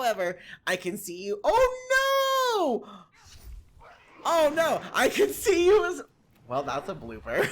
However, I can see you. Oh no! Oh no! I can see you as. Well, that's a blooper.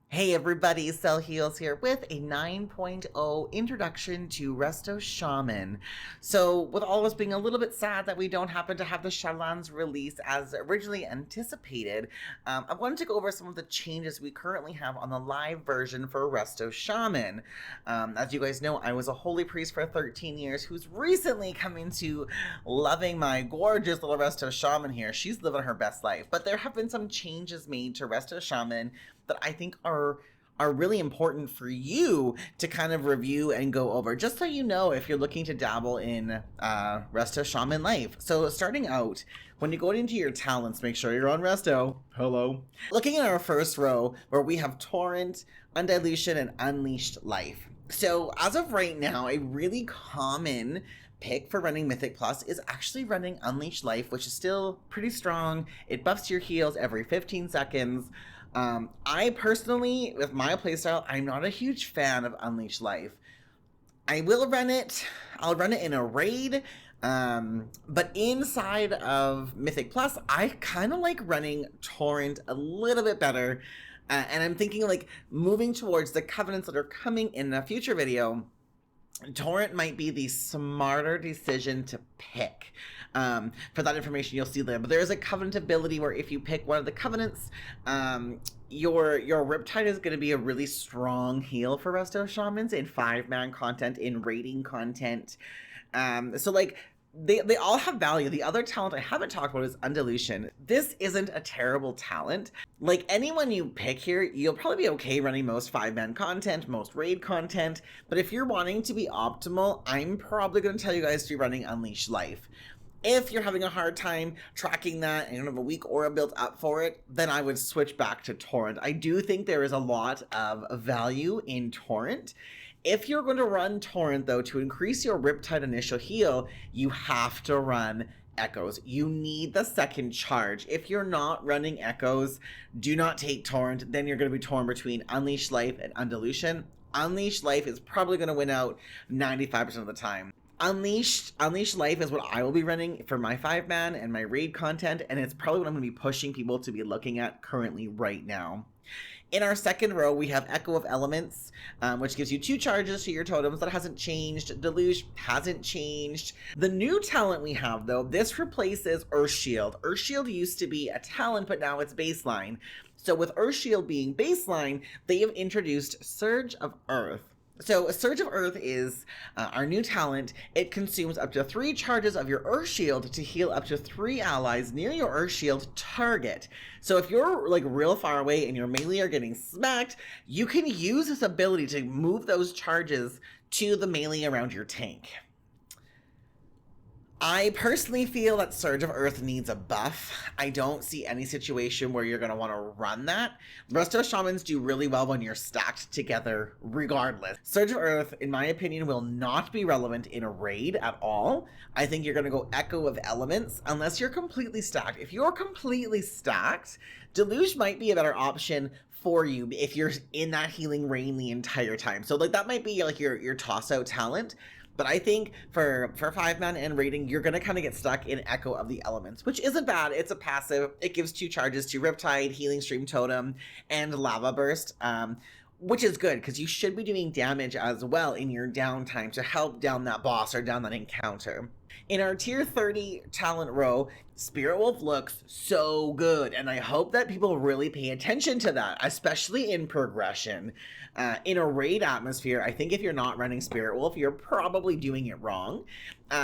Hey everybody, Cell Heals here with a 9.0 introduction to Resto Shaman. So, with all of us being a little bit sad that we don't happen to have the Shadowlands release as originally anticipated, I wanted to go over some of the changes we currently have on the live version for Resto Shaman. As you guys know, I was a holy priest for 13 years who's recently come into loving my gorgeous little Resto Shaman here. She's living her best life, but there have been some changes made to Resto Shaman that I think are really important for you to kind of review and go over, just so you know if you're looking to dabble in Resto Shaman life. So starting out, when you go into your talents, make sure you're on Resto. Hello. Looking at our first row, where we have Torrent, Undilution, and Unleashed Life. So as of right now, a really common pick for running Mythic Plus is actually running Unleashed Life, which is still pretty strong. It buffs your heals every 15 seconds. I personally, with my playstyle, I'm not a huge fan of Unleashed Life. I will run it. I'll run it in a raid. But inside of Mythic Plus, I kind of like running Torrent a little bit better. And I'm thinking like moving towards the covenants that are coming in a future video. Torrent might be the smarter decision to pick. For that information you'll see there, but there is a covenant ability where if you pick one of the covenants, your Riptide is going to be a really strong heal for Resto Shamans in 5-man content, in raiding content. So like they all have value. The other talent I haven't talked about is Undilution. This isn't a terrible talent. Like anyone you pick here, you'll probably be okay running most 5-man content, most raid content, but if you're wanting to be optimal, I'm probably going to tell you guys to be running Unleashed Life. If you're having a hard time tracking that and you don't have a weak aura built up for it, then I would switch back to Torrent. I do think there is a lot of value in Torrent. If you're going to run Torrent, though, to increase your Riptide initial heal, you have to run Echoes. You need the second charge. If you're not running Echoes, do not take Torrent. Then you're going to be torn between Unleashed Life and Undilution. Unleashed Life is probably going to win out 95% of the time. Unleashed Life is what I will be running for my 5-man and my raid content, and it's probably what I'm going to be pushing people to be looking at currently right now. In our second row, we have Echo of Elements, which gives you 2 charges to your totems. That hasn't changed. Deluge hasn't changed. The new talent we have, though, this replaces Earthshield. Earthshield used to be a talent, but now it's baseline. So with Earthshield being baseline, they have introduced Surge of Earth. So Surge of Earth is our new talent. It consumes up to 3 charges of your Earth Shield to heal up to 3 allies near your Earth Shield target. So if you're like real far away and your melee are getting smacked, you can use this ability to move those charges to the melee around your tank. I personally feel that Surge of Earth needs a buff. I don't see any situation where you're going to want to run that. Resto Shamans do really well when you're stacked together regardless. Surge of Earth, in my opinion, will not be relevant in a raid at all. I think you're going to go Echo of Elements unless you're completely stacked. If you're completely stacked, Deluge might be a better option for you if you're in that healing rain the entire time. So like that might be like your toss-out talent. But I think for 5-man and raiding, you're going to kind of get stuck in Echo of the Elements, which isn't bad. It's a passive. It gives 2 charges to Riptide, Healing Stream Totem, and Lava Burst, which is good because you should be doing damage as well in your downtime to help down that boss or down that encounter. In our tier 30 talent row, Spirit Wolf looks so good, and I hope that people really pay attention to that, especially in progression. In a raid atmosphere, I think if you're not running Spirit Wolf, you're probably doing it wrong.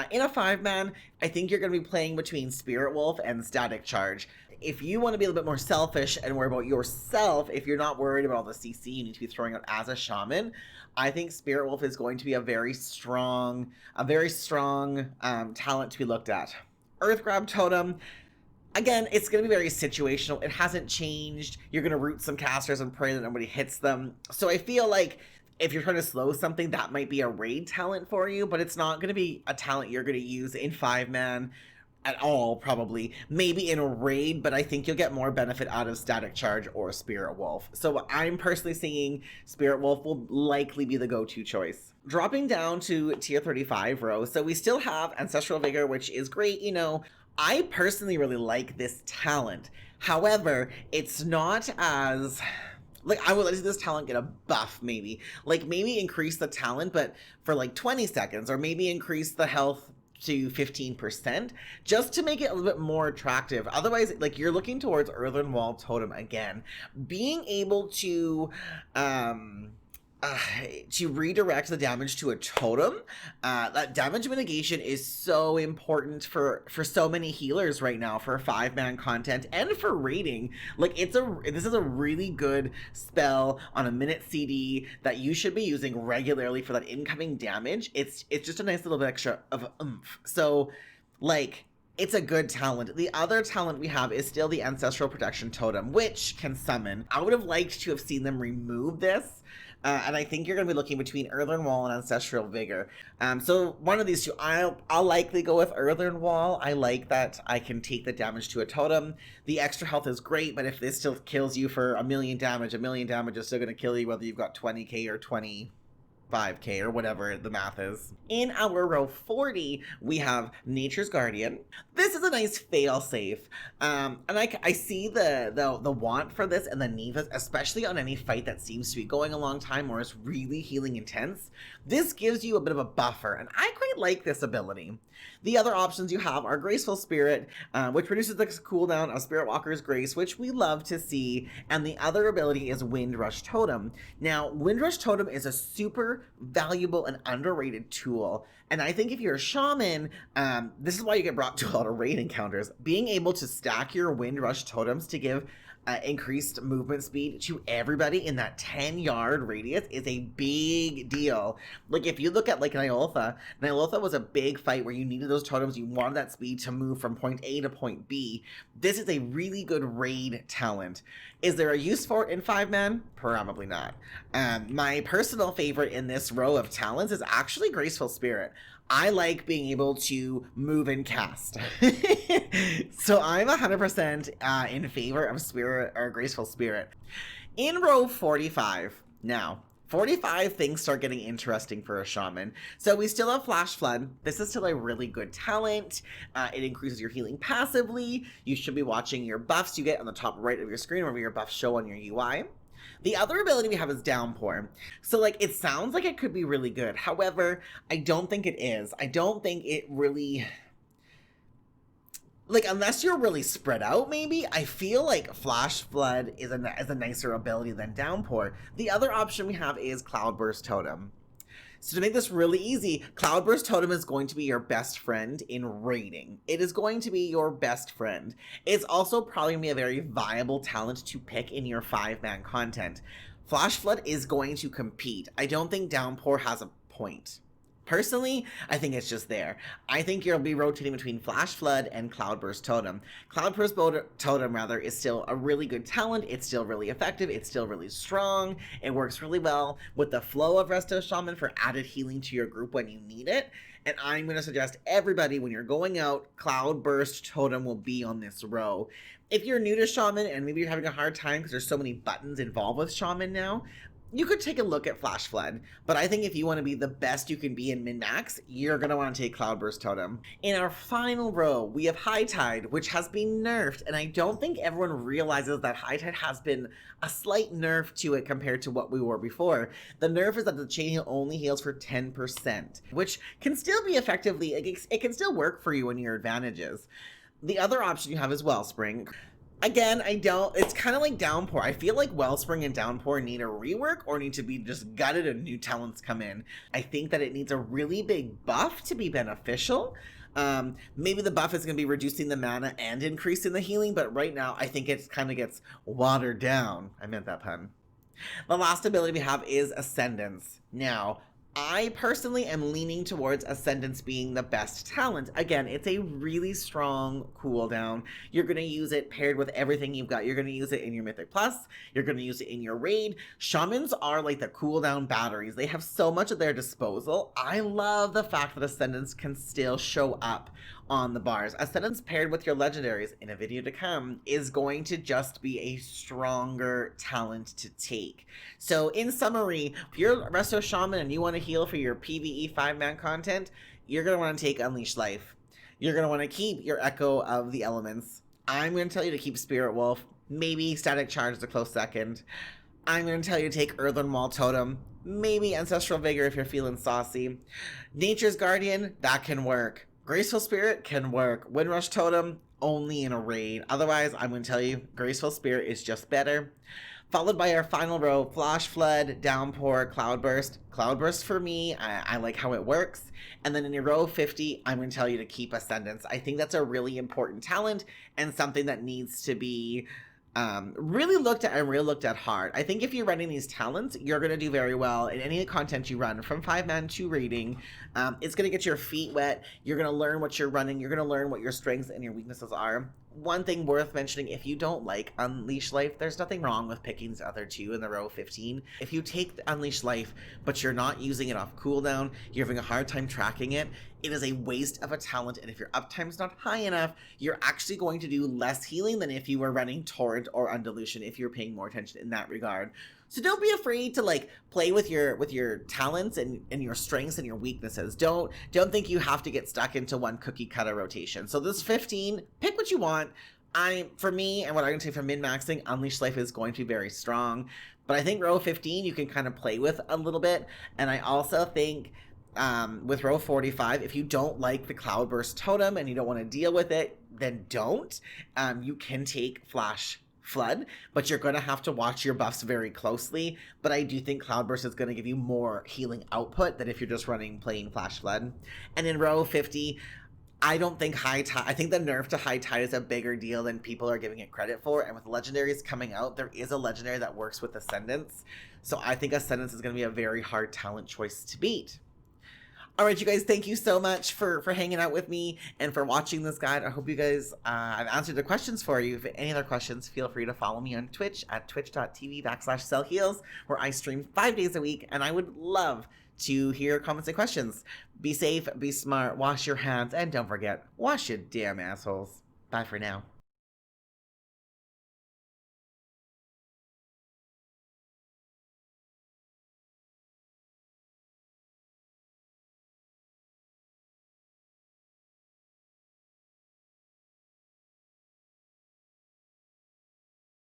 In a 5-man, I think you're going to be playing between Spirit Wolf and Static Charge. If you want to be a little bit more selfish and worry about yourself, if you're not worried about all the CC you need to be throwing out as a shaman, I think Spirit Wolf is going to be a very strong talent to be looked at. Earth Grab Totem, again, it's going to be very situational. It hasn't changed. You're going to root some casters and pray that nobody hits them. So I feel like if you're trying to slow something, that might be a raid talent for you, but it's not going to be a talent you're going to use in 5-man at all, probably. Maybe in a raid, but I think you'll get more benefit out of Static Charge or Spirit Wolf. So I'm personally seeing Spirit Wolf will likely be the go-to choice. Dropping down to tier 35 row, so we still have Ancestral Vigor, which is great, you know. I personally really like this talent. However, it's not as... Like, I would like to see this talent get a buff, maybe. Like, maybe increase the talent, but for like 20 seconds, or maybe increase the health to 15%, just to make it a little bit more attractive. Otherwise, like, you're looking towards Earthen Wall Totem again. Being able to redirect the damage to a totem, that damage mitigation is so important for so many healers right now, for 5-man content and for raiding. Like, this is a really good spell on a minute CD that you should be using regularly for that incoming damage. It's just a nice little bit extra of oomph. So, like, it's a good talent. The other talent we have is still the Ancestral Protection Totem, which can summon. I would have liked to have seen them remove this. And I think you're going to be looking between Earthen Wall and Ancestral Vigor. So one of these two, I'll likely go with Earthen Wall. I like that I can take the damage to a totem. The extra health is great, but if this still kills you for a million damage is still going to kill you whether you've got 20k or 25k or whatever the math is. In our row 40, we have Nature's Guardian. This is a nice fail-safe. And I see the want for this and the need, especially on any fight that seems to be going a long time or is really healing intense. This gives you a bit of a buffer, and I quite like this ability. The other options you have are Graceful Spirit, which reduces the cooldown of Spirit Walker's Grace, which we love to see, and the other ability is Windrush Totem. Now, Windrush Totem is a super valuable and underrated tool, and I think if you're a shaman, this is why you get brought to a lot of raid encounters. Being able to stack your Windrush Totems to give increased movement speed to everybody in that 10-yard radius is a big deal. Like, if you look at like Ny'alotha was a big fight where you needed those totems, you wanted that speed to move from point A to point B. This is a really good raid talent. Is there a use for it in 5-man? Probably not. My personal favorite in this row of talents is actually Graceful Spirit. I like being able to move and cast. So I'm 100% in favor of Spirit or Graceful Spirit. In row 45, now, 45 things start getting interesting for a shaman. So we still have Flash Flood. This is still a really good talent. It increases your healing passively. You should be watching your buffs you get on the top right of your screen, wherever your buffs show on your UI. The other ability we have is Downpour. So, like, it sounds like it could be really good. However, I don't think it is. I don't think it really... Like, unless you're really spread out, maybe, I feel like Flash Flood is a nicer ability than Downpour. The other option we have is Cloudburst Totem. So to make this really easy, Cloudburst Totem is going to be your best friend in raiding. It is going to be your best friend. It's also probably going to be a very viable talent to pick in your 5-man content. Flash Flood is going to compete. I don't think Downpour has a point. Personally, I think it's just there. I think you'll be rotating between Flash Flood and Cloudburst Totem. Cloudburst Totem, rather, is still a really good talent. It's still really effective. It's still really strong. It works really well with the flow of Resto Shaman for added healing to your group when you need it. And I'm going to suggest everybody, when you're going out, Cloudburst Totem will be on this row. If you're new to Shaman and maybe you're having a hard time because there's so many buttons involved with Shaman now, you could take a look at Flash Flood, but I think if you want to be the best you can be in min-max, you're going to want to take Cloudburst Totem. In our final row, we have High Tide, which has been nerfed, and I don't think everyone realizes that High Tide has been a slight nerf to it compared to what we were before. The nerf is that the chain heal only heals for 10%, which can still be effectively, it can still work for you in your advantages. The other option you have is Wellspring. Again, it's kind of like Downpour. I feel like Wellspring and Downpour need a rework or need to be just gutted and new talents come in. I think that it needs a really big buff to be beneficial. Maybe the buff is going to be reducing the mana and increasing the healing, but right now I think it kind of gets watered down. I meant that pun. The last ability we have is Ascendance. Now, I personally am leaning towards Ascendance being the best talent. Again, it's a really strong cooldown. You're going to use it paired with everything you've got. You're going to use it in your Mythic Plus. You're going to use it in your raid. Shamans are like the cooldown batteries. They have so much at their disposal. I love the fact that Ascendance can still show up on the bars. Ascendance paired with your legendaries in a video to come is going to just be a stronger talent to take. So in summary, if you're a Resto Shaman and you want to heal for your PvE 5-man content, you're going to want to take Unleash Life. You're going to want to keep your Echo of the Elements. I'm going to tell you to keep Spirit Wolf. Maybe Static Charge is a close second. I'm going to tell you to take Earthen Wall Totem. Maybe Ancestral Vigor if you're feeling saucy. Nature's Guardian, that can work. Graceful Spirit can work. Windrush Totem, only in a raid. Otherwise, I'm going to tell you, Graceful Spirit is just better. Followed by our final row, Flash Flood, Downpour, Cloudburst. Cloudburst for me, I like how it works. And then in your row 50, I'm going to tell you to keep Ascendance. I think that's a really important talent and something that needs to be really looked at and really looked at hard. I think if you're running these talents, you're going to do very well in any content you run from 5-man to raiding. It's going to get your feet wet. You're going to learn what you're running. You're going to learn what your strengths and your weaknesses are. One thing worth mentioning, if you don't like Unleash Life, there's nothing wrong with picking the other two in the row 15. If you take the Unleash Life, but you're not using it off cooldown, you're having a hard time tracking it, it is a waste of a talent, and if your uptime's not high enough, you're actually going to do less healing than if you were running Torrent or Undilution, if you're paying more attention in that regard. So don't be afraid to like play with your talents and your strengths and your weaknesses. Don't think you have to get stuck into one cookie cutter rotation. So this 15, pick what you want. For me, and what I'm going to say for min-maxing, Unleash Life is going to be very strong. But I think row 15 you can kind of play with a little bit. And I also think with row 45, if you don't like the Cloudburst Totem and you don't want to deal with it, then don't. You can take Flash Flood, but you're going to have to watch your buffs very closely. But I do think Cloudburst is going to give you more healing output than if you're just running plain Flash Flood. And in row 50, I don't think High Tide, I think the nerf to High Tide is a bigger deal than people are giving it credit for. And with legendaries coming out, there is a legendary that works with Ascendance. So I think Ascendance is going to be a very hard talent choice to beat. All right, you guys, thank you so much for hanging out with me and for watching this guide. I hope you guys, I've answered the questions for you. If any other questions, feel free to follow me on Twitch at twitch.tv/sellheals, where I stream 5 days a week, and I would love to hear comments and questions. Be safe, be smart, wash your hands, and don't forget, wash your damn assholes. Bye for now.